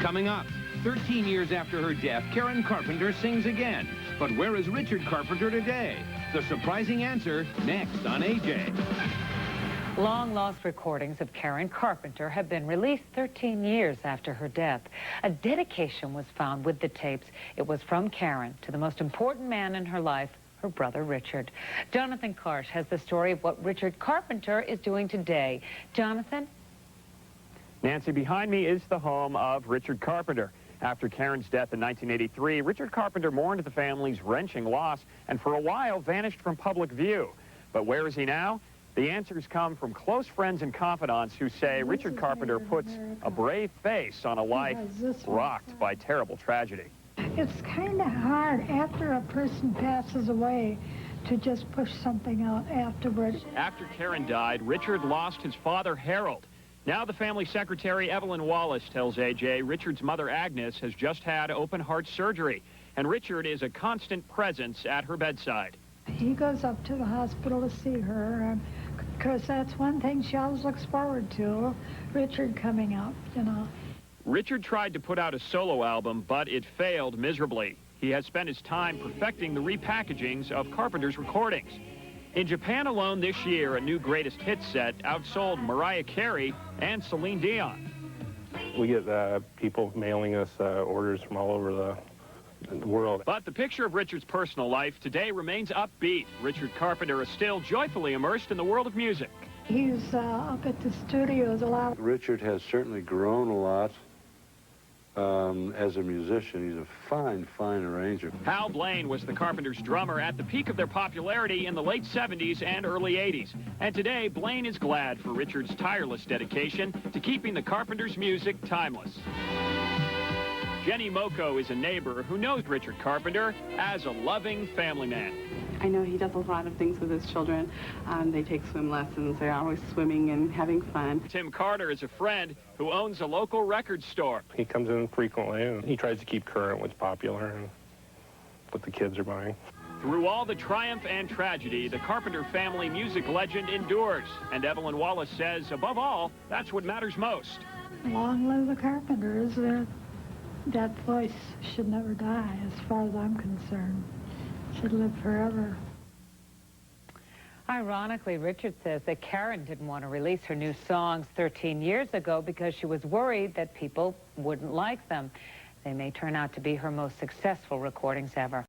Coming up, 13 years after her death, Karen Carpenter sings again. But where is Richard Carpenter today? The surprising answer next on AJ. Long-lost recordings of Karen Carpenter have been released 13 years after her death. A dedication was found with the tapes. It was from Karen to the most important man in her life, her brother Richard. Jonathan Karsh has the story of what Richard Carpenter is doing today. Jonathan? Nancy, behind me is the home of Richard Carpenter. After Karen's death in 1983, Richard Carpenter mourned the family's wrenching loss and for a while vanished from public view. But where is he now? The answers come from close friends and confidants who say Richard Carpenter puts a brave face on a life rocked by terrible tragedy. It's kind of hard after a person passes away to just push something out afterwards. After Karen died, Richard lost his father, Harold. Now the family secretary, Evelyn Wallace, tells AJ Richard's mother, Agnes, has just had open heart surgery, and Richard is a constant presence at her bedside. He goes up to the hospital to see her, because that's one thing she always looks forward to, Richard coming up, you know. Richard tried to put out a solo album, but it failed miserably. He has spent his time perfecting the repackagings of Carpenter's recordings. In Japan alone this year, a new greatest hits set outsold Mariah Carey and Celine Dion. We get people mailing us orders from all over the world. But the picture of Richard's personal life today remains upbeat. Richard Carpenter is still joyfully immersed in the world of music. He's up at the studios a lot. Richard has certainly grown a lot as a musician. He's a fine, fine arranger. Hal Blaine was the Carpenters' drummer at the peak of their popularity in the late 70s and early 80s. And today, Blaine is glad for Richard's tireless dedication to keeping the Carpenters' music timeless. Jenny Moko is a neighbor who knows Richard Carpenter as a loving family man. I know he does a lot of things with his children. They take swim lessons. They're always swimming and having fun. Tim Carter is a friend who owns a local record store. He comes in frequently, and he tries to keep current what's popular and what the kids are buying. Through all the triumph and tragedy, the Carpenter family music legend endures. And Evelyn Wallace says, above all, that's what matters most. Long live the Carpenters. That voice should never die, as far as I'm concerned. Should live forever. Ironically, Richard says that Karen didn't want to release her new songs 13 years ago because she was worried that people wouldn't like them. They may turn out to be her most successful recordings ever.